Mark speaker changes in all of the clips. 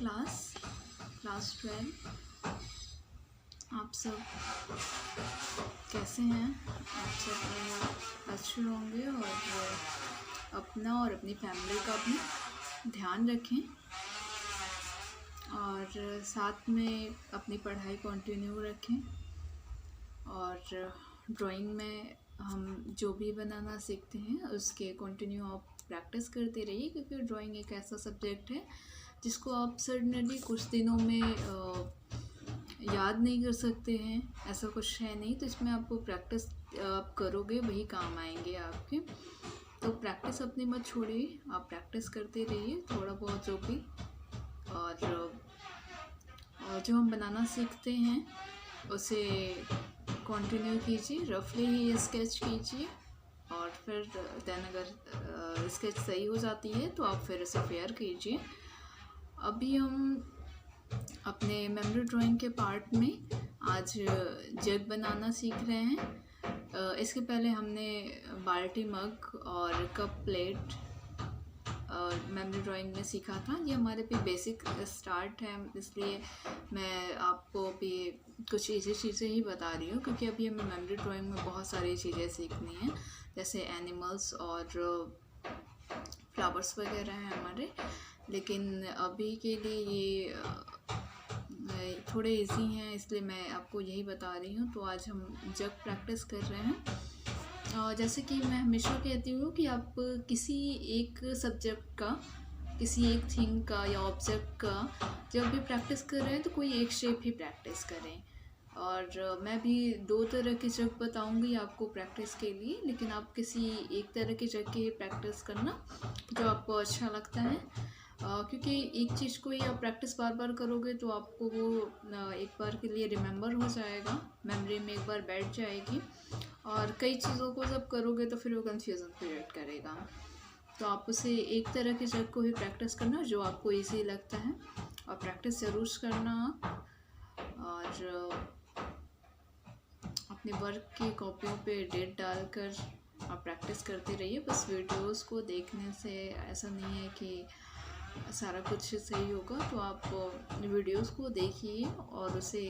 Speaker 1: Class 12। आप सब कैसे हैं? आप सब अच्छे होंगे और अपना और अपनी फैमिली का भी ध्यान रखें और साथ में अपनी पढ़ाई कंटिन्यू रखें। और ड्राइंग में हम जो भी बनाना सीखते हैं उसके कंटिन्यू आप प्रैक्टिस करते रहिए, क्योंकि ड्राइंग एक ऐसा सब्जेक्ट है जिसको आप सडनली कुछ दिनों में याद नहीं कर सकते हैं, ऐसा कुछ है नहीं। तो इसमें आपको प्रैक्टिस आप करोगे वही काम आएंगे आपके। तो प्रैक्टिस अपनी मत छोड़िए, आप प्रैक्टिस करते रहिए थोड़ा बहुत जो भी। और जो हम बनाना सीखते हैं उसे कंटिन्यू कीजिए, रफली ही स्केच कीजिए और फिर देन अगर स्केच सही हो जाती है तो आप फिर इसे फेयर कीजिए। अभी हम अपने मेमोरी ड्राइंग के पार्ट में आज जग बनाना सीख रहे हैं। इसके पहले हमने बाल्टी, मग और कप, प्लेट मेमोरी ड्राइंग में सीखा था। ये हमारे पे बेसिक स्टार्ट है, इसलिए मैं आपको अभी कुछ इजी चीज़ें ही बता रही हूँ, क्योंकि अभी हमें मेमोरी ड्राइंग में बहुत सारी चीज़ें सीखनी हैं, जैसे एनिमल्स और फ्लावर्स वगैरह हैं हमारे। लेकिन अभी के लिए ये थोड़े इजी हैं, इसलिए मैं आपको यही बता रही हूँ। तो आज हम जग प्रैक्टिस कर रहे हैं। जैसे कि मैं हमेशा कहती हूँ कि आप किसी एक सब्जेक्ट का, किसी एक थिंग का या ऑब्जेक्ट का जब भी प्रैक्टिस कर रहे हैं तो कोई एक शेप ही प्रैक्टिस करें। और मैं भी 2 तरह के जग बताऊंगी आपको प्रैक्टिस के लिए, लेकिन आप किसी एक तरह के जग की प्रैक्टिस करना जो आपको अच्छा लगता है। क्योंकि एक चीज़ को ही आप प्रैक्टिस बार बार करोगे तो आपको वो एक बार के लिए रिमेंबर हो जाएगा, मेमोरी में एक बार बैठ जाएगी। और कई चीज़ों को जब करोगे तो फिर वो कन्फ्यूज़न क्रिएट करेगा। तो आप उसे एक तरह के जग को ही प्रैक्टिस करना जो आपको ईजी लगता है, और प्रैक्टिस ज़रूर करना आप। और अपने वर्क की कॉपियों पे डेट डालकर आप प्रैक्टिस करते रहिए। बस वीडियोस को देखने से ऐसा नहीं है कि सारा कुछ सही होगा, तो आप वीडियोस को देखिए और उसे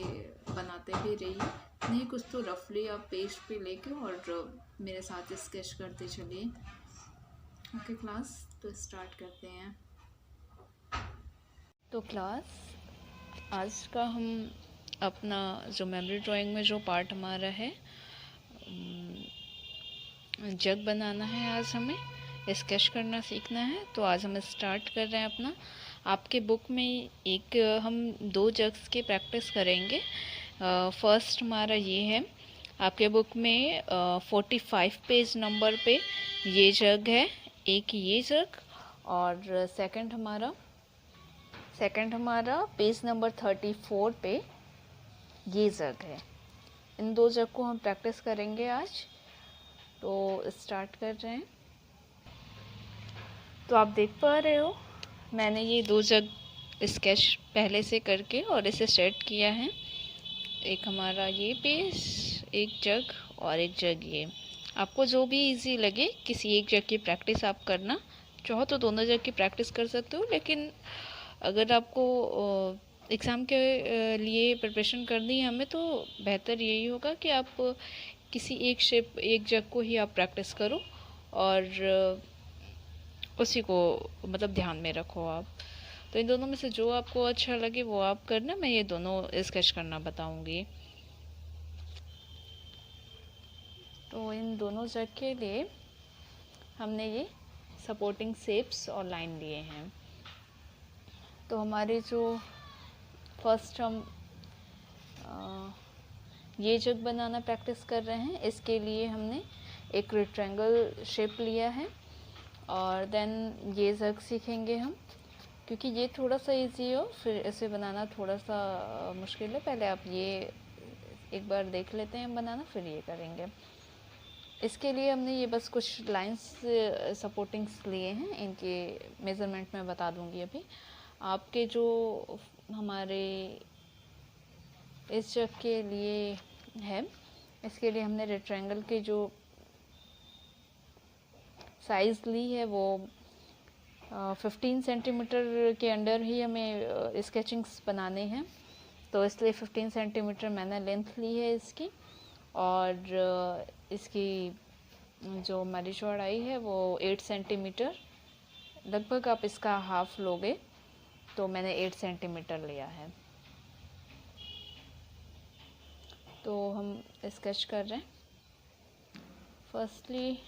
Speaker 1: बनाते भी रहिए। नहीं कुछ तो रफली आप पेज पे लेके और मेरे साथ स्केच करते चलिए। ओके क्लास, तो स्टार्ट करते हैं। तो क्लास, आज का हम अपना जो मेमोरी ड्राइंग में जो पार्ट हमारा है, जग बनाना है। आज हमें स्केच करना सीखना है। तो आज हम स्टार्ट कर रहे हैं अपना। आपके बुक में हम 2 जग्स के प्रैक्टिस करेंगे। फर्स्ट हमारा ये है, आपके बुक में 45 पेज नंबर पे ये जग है, एक ये जग। और सेकंड हमारा पेज नंबर 34 पे ये जग है। इन 2 जग को हम प्रैक्टिस करेंगे आज। तो स्टार्ट कर रहे हैं। तो आप देख पा रहे हो मैंने ये 2 जग स्केच पहले से करके और इसे सेट किया है। एक हमारा ये पेज, एक जग और एक जग ये। आपको जो भी इजी लगे किसी एक जग की प्रैक्टिस आप करना चाहो तो दोनों जग की प्रैक्टिस कर सकते हो, लेकिन अगर आपको एग्ज़ाम के लिए प्रिपरेशन करनी है हमें, तो बेहतर यही होगा कि आप किसी एक जग को ही आप प्रैक्टिस करो और उसी को मतलब ध्यान में रखो आप। तो इन दोनों में से जो आपको अच्छा लगे वो आप करना, मैं ये दोनों स्केच करना बताऊंगी। तो इन दोनों जग के लिए हमने ये सपोर्टिंग शेप्स और लाइन लिए हैं। तो हमारे जो फर्स्ट हम ये जग बनाना प्रैक्टिस कर रहे हैं, इसके लिए हमने एक रेक्टेंगल शेप लिया है। और देन ये जग सीखेंगे हम, क्योंकि ये थोड़ा सा इजी हो, फिर इसे बनाना थोड़ा सा मुश्किल है। पहले आप ये एक बार देख लेते हैं बनाना, फिर ये करेंगे। इसके लिए हमने ये बस कुछ लाइंस सपोर्टिंग्स लिए हैं, इनके मेज़रमेंट मैं बता दूंगी अभी। आपके जो हमारे इस जग के लिए है, इसके लिए हमने रेक्टेंगल के जो साइज़ ली है वो 15 सेंटीमीटर के अंडर ही हमें स्केचिंग्स बनाने हैं, तो इसलिए 15 सेंटीमीटर मैंने लेंथ ली है इसकी। और इसकी जो हमारी चौड़ाई है वो 8 सेंटीमीटर, लगभग आप इसका हाफ लोगे तो मैंने 8 सेंटीमीटर लिया है। तो हम स्केच कर रहे हैं। फर्स्टली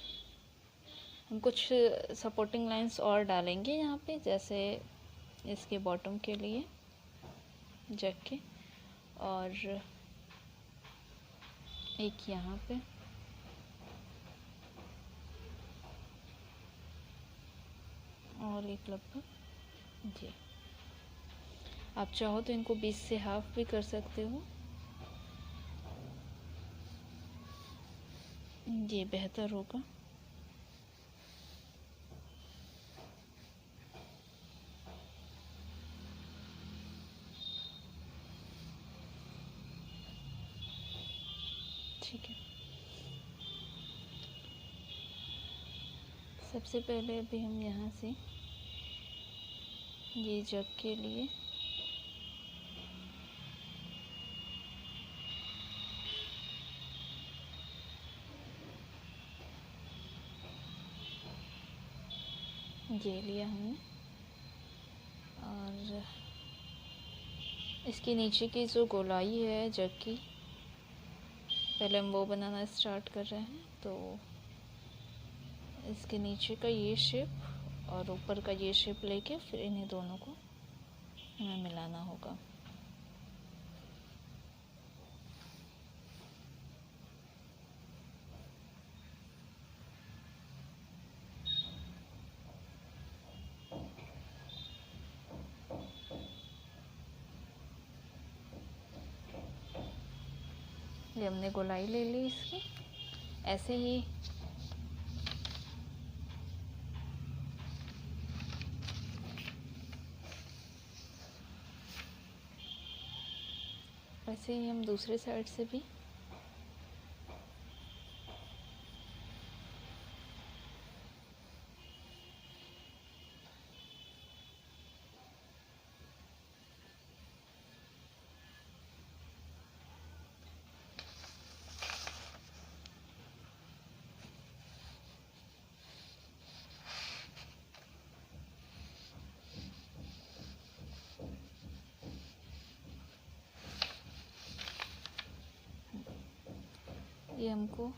Speaker 1: हम कुछ सपोर्टिंग लाइंस और डालेंगे यहाँ पे, जैसे इसके बॉटम के लिए जग के, और एक यहाँ पे, और एक लगभग ये। आप चाहो तो इनको 20 से हाफ भी कर सकते हो, ये बेहतर होगा। ठीक है, सबसे पहले अभी हम यहाँ से ये जग के लिए ये लिया हमने, और इसके नीचे की जो गोलाई है जग की, पहले हम वो बनाना स्टार्ट कर रहे हैं। तो इसके नीचे का ये शेप और ऊपर का ये शेप लेके फिर इन्हीं दोनों को हमें मिलाना होगा। ये हमने गोलाई ले ली इसकी, ऐसे ही हम दूसरे साइड से भी ये हमको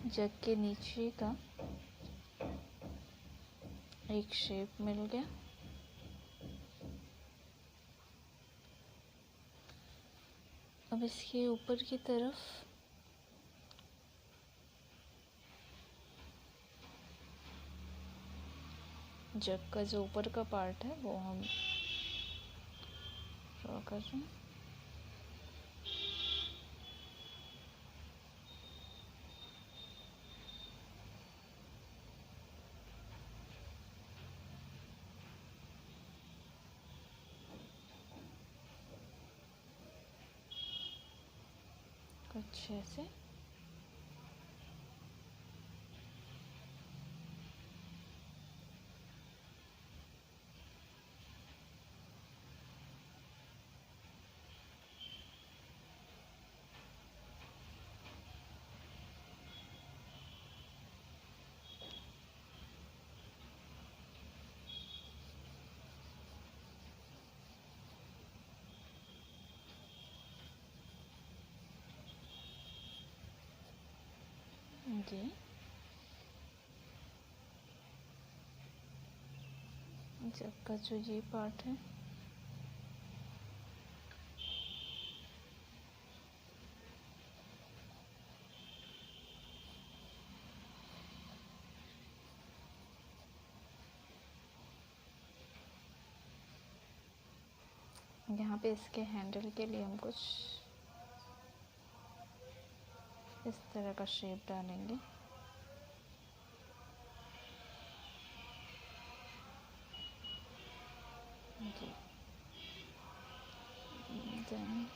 Speaker 1: जग के नीचे का एक शेप मिल गया। अब इसके ऊपर की तरफ जग का जो ऊपर का पार्ट है वो हम ड्रॉ कर रहे हैं। कुछ ऐसे, ये जग का जो ये पार्ट है यहाँ पे इसके हैंडल के लिए हम कुछ इस तरह का शेप डालेंगे। देन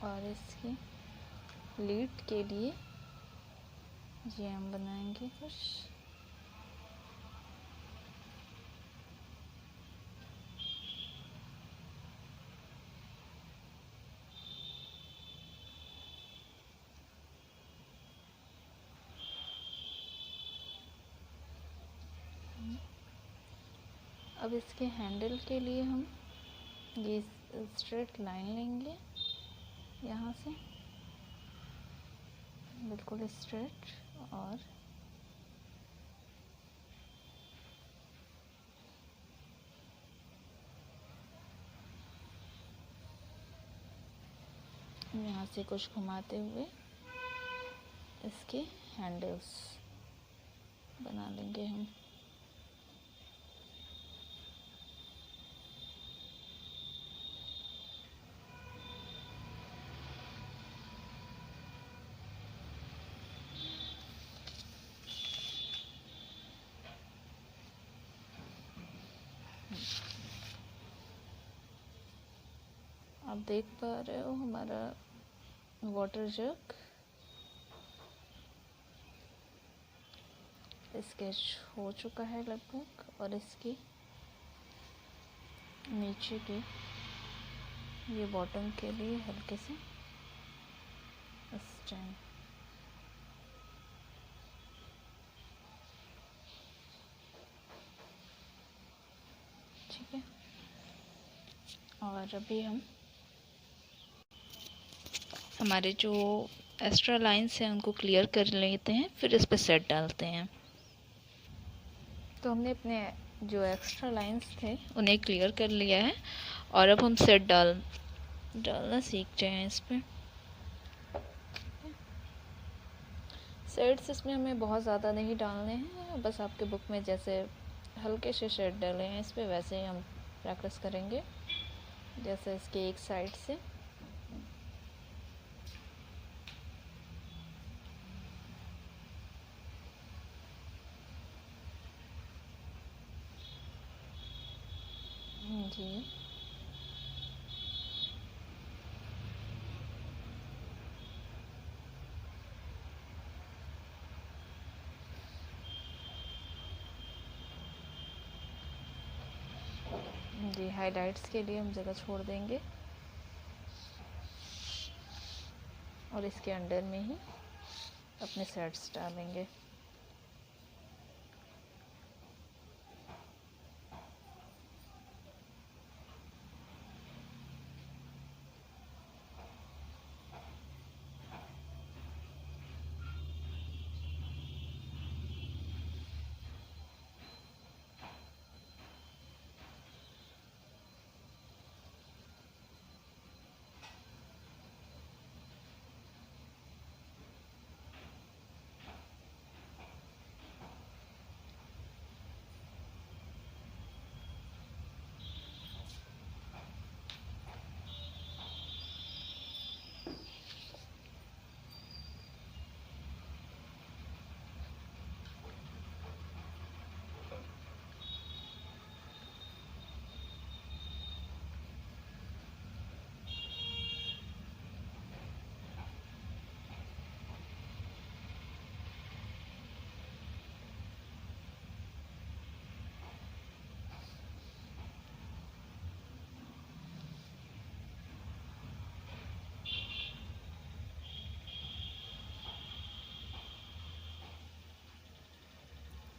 Speaker 1: और इसकी लीड के लिए ये हम बनाएंगे कुछ। अब इसके हैंडल के लिए हम ये स्ट्रेट लाइन लेंगे, यहाँ से बिल्कुल स्ट्रेट, और यहाँ से कुछ घुमाते हुए इसके हैंडल्स बना लेंगे हम। आप देख पा रहे हो हमारा वाटर जग स्केच हो चुका है लगभग, और इसकी नीचे के ये बॉटम के लिए हल्के से स्टैंड। ठीक है, और अभी हम हमारे जो एक्स्ट्रा लाइंस हैं उनको क्लियर कर लेते हैं, फिर इस पर सेट डालते हैं। तो हमने अपने जो एक्स्ट्रा लाइंस थे उन्हें क्लियर कर लिया है, और अब हम सेट डालना सीख जाएं इस पर। सेट्स इसमें हमें बहुत ज़्यादा नहीं डालने हैं, बस आपके बुक में जैसे हल्के से शेड डाले हैं इस पर, वैसे ही हम प्रैक्टिस करेंगे। जैसे इसके एक साइड से जी जी हाइलाइट्स के लिए हम जगह छोड़ देंगे, और इसके अंडर में ही अपने सेट्स डालेंगे।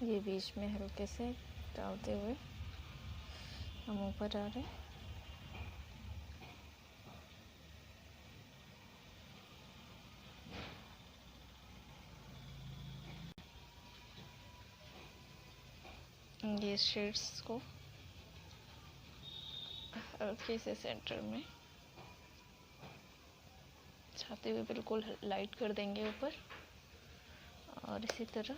Speaker 1: ये बीच में हल्के से डालते हुए हम ऊपर आ रहे हैं। ये शेड्स को हल्के से सेंटर में छाते हुए बिल्कुल लाइट कर देंगे ऊपर, और इसी तरह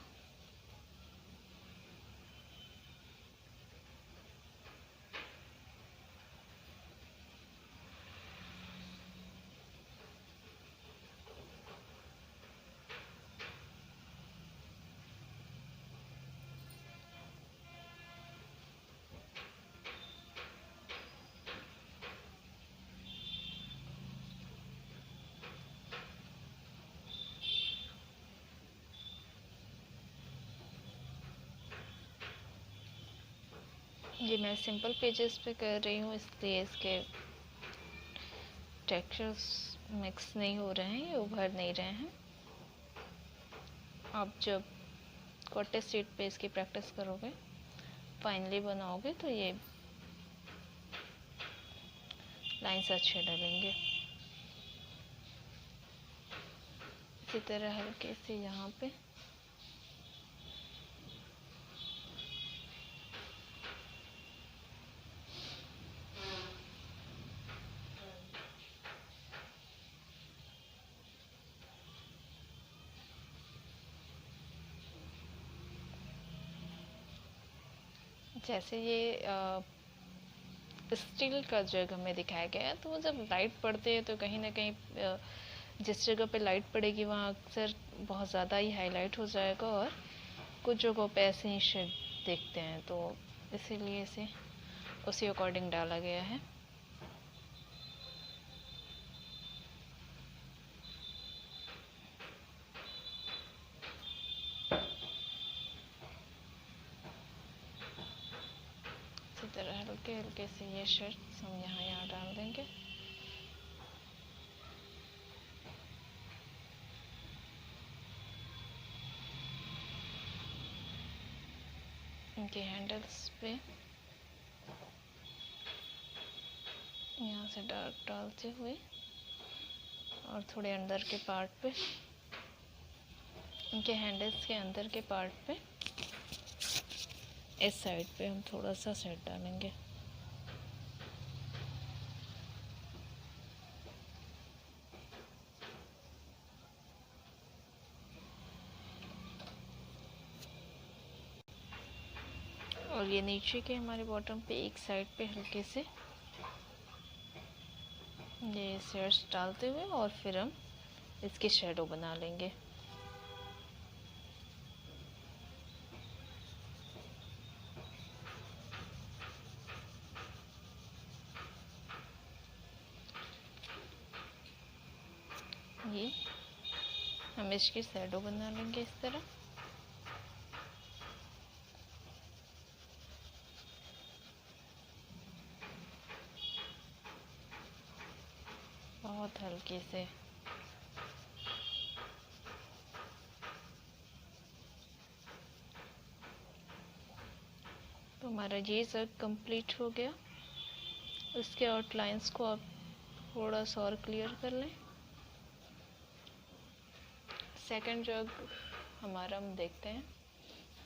Speaker 2: ये मैं सिंपल पेजेस पे कर रही हूँ, इसलिए इसके टेक्सचर्स मिक्स नहीं हो रहे हैं, ये उभर नहीं रहे हैं। आप जब कॉटेज शीट पे इसकी प्रैक्टिस करोगे, फाइनली बनाओगे, तो ये लाइंस अच्छे डलेंगे। इसी तरह हल्के से यहाँ पे जैसे ये स्टील का जग हमें दिखाया गया है, तो वो जब लाइट पड़ते हैं तो कहीं ना कहीं जिस जगह पे लाइट पड़ेगी वहाँ अक्सर बहुत ज़्यादा ही हाईलाइट हो जाएगा, और कुछ जगहों पे ऐसे ही शेड देखते हैं, तो इसीलिए इसे उसी अकॉर्डिंग डाला गया है। इसी तरह हल्के हल्के से ये शेड्स हम यहाँ डाल देंगे। इनके हैंडल्स पे यहाँ से डार्क डालते हुए और थोड़े अंदर के पार्ट पे, इनके हैंडल्स के अंदर के पार्ट पे, इस साइड पे हम थोड़ा सा शेड डालेंगे। और ये नीचे के हमारे बॉटम पे एक साइड पे हल्के से ये शेड्स डालते हुए और फिर हम इसकी शेडो बना लेंगे। ये हम इसकी शेडो बना लेंगे इस तरह। बहुत हल्के से। तो हमारा ये सब कंप्लीट हो गया। इसके आउटलाइंस को आप थोड़ा सा और क्लियर कर लें। सेकंड जग हमारा हम देखते हैं।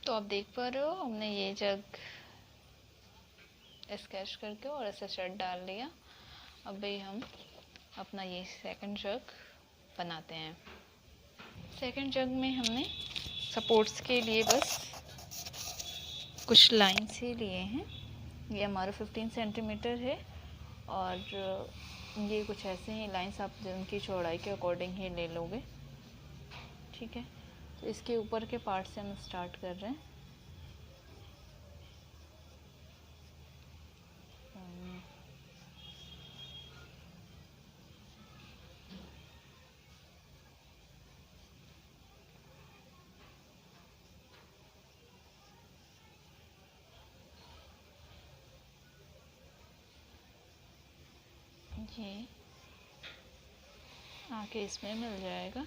Speaker 2: तो आप देख पा रहे हो, हमने ये जग स्केच करके और ऐसे शेड डाल लिया। अभी हम अपना ये सेकंड जग बनाते हैं। सेकंड जग में हमने सपोर्ट्स के लिए बस कुछ लाइन्स ही लिए हैं। ये हमारा 15 सेंटीमीटर है और ये कुछ ऐसे ही लाइन्स आप उनकी चौड़ाई के अकॉर्डिंग ही ले लोगे, ठीक है। तो इसके ऊपर के पार्ट से हम स्टार्ट कर रहे हैं। ये आके इसमें मिल जाएगा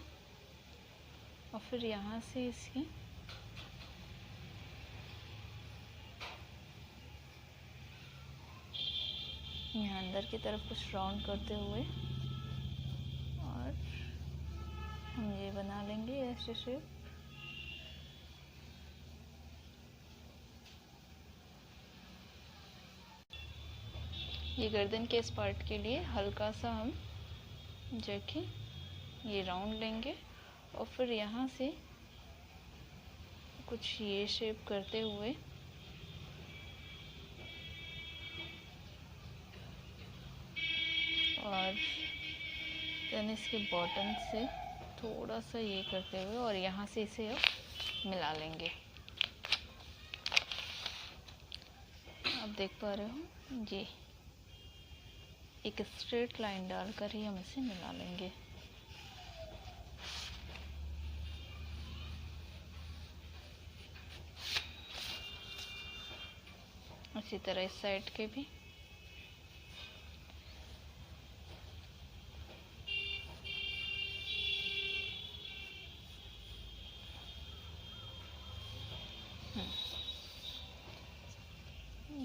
Speaker 2: और फिर यहाँ से इसके यहाँ अंदर की तरफ कुछ राउंड करते हुए और हम ये बना लेंगे ऐसे शेप। ये गर्दन के इस पार्ट के लिए हल्का सा हम देखें ये राउंड लेंगे और फिर यहाँ से कुछ ये शेप करते हुए और देन इसके बॉटम से थोड़ा सा ये करते हुए और यहाँ से इसे अब मिला लेंगे। आप देख पा रहे हो, ये एक स्ट्रेट लाइन डालकर ही हम इसे मिला लेंगे। इसी तरह इस साइड के भी।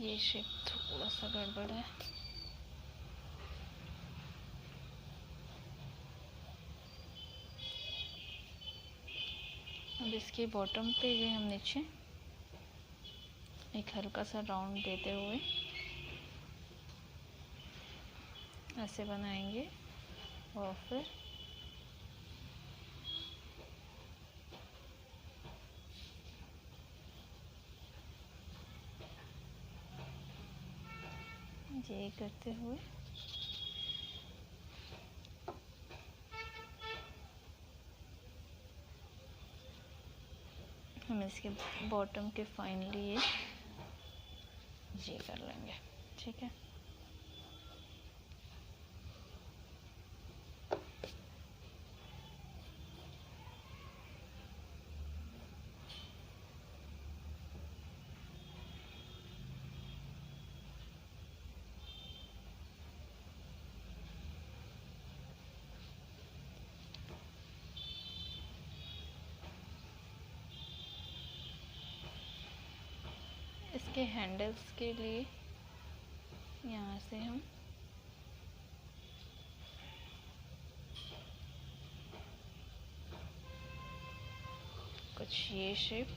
Speaker 2: ये शेप थोड़ा सा गड़बड़ है। अब इसके बॉटम पे ये हम नीचे एक हल्का सा राउंड देते हुए ऐसे बनाएंगे और फिर ये करते हुए हम इसके बॉटम के फाइनली ये कर लेंगे। ठीक है, इसके हैंडल्स के लिए यहाँ से हम कुछ ये शेप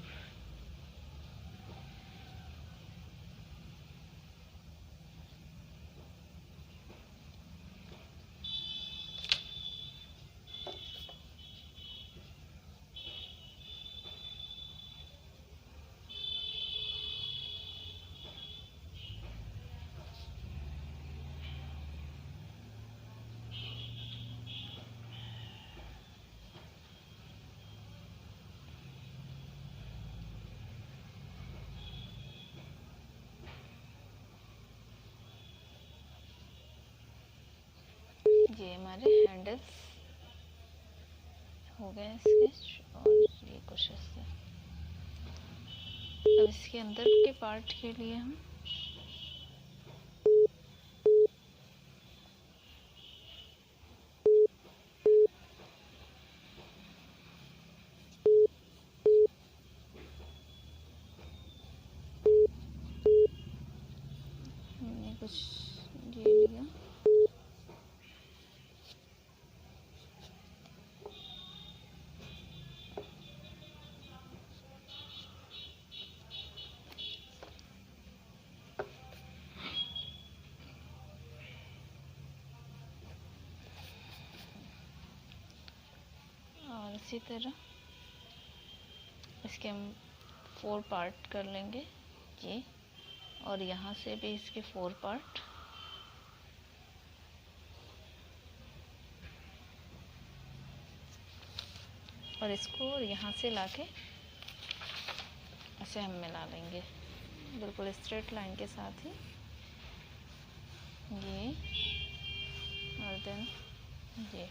Speaker 2: ये हमारे हैंडल्स हो गए स्केच। और ये कुछ ऐसे। अब इसके अंदर के पार्ट के लिए हम हमने कुछ ये लिया, और इसी तरह इसके हम 4 पार्ट कर लेंगे ये, और यहाँ से भी इसके 4 पार्ट। और इसको यहाँ से लाके ऐसे हम मिला लेंगे बिल्कुल स्ट्रेट लाइन के साथ ही, ये और देन ये।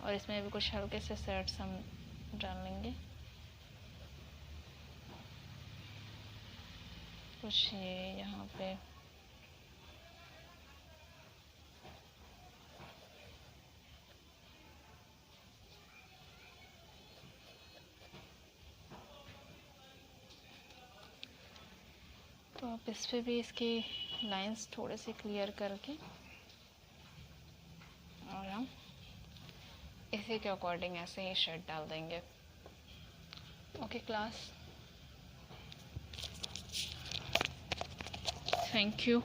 Speaker 2: और इसमें भी कुछ हल्के से सेट्स हम डाल लेंगे, कुछ ये यहाँ पे। तो आप इस पे भी इसके लाइंस थोड़े से क्लियर करके, और हम इसी के अकॉर्डिंग ऐसे ही शेड डाल देंगे। Okay class, thank you.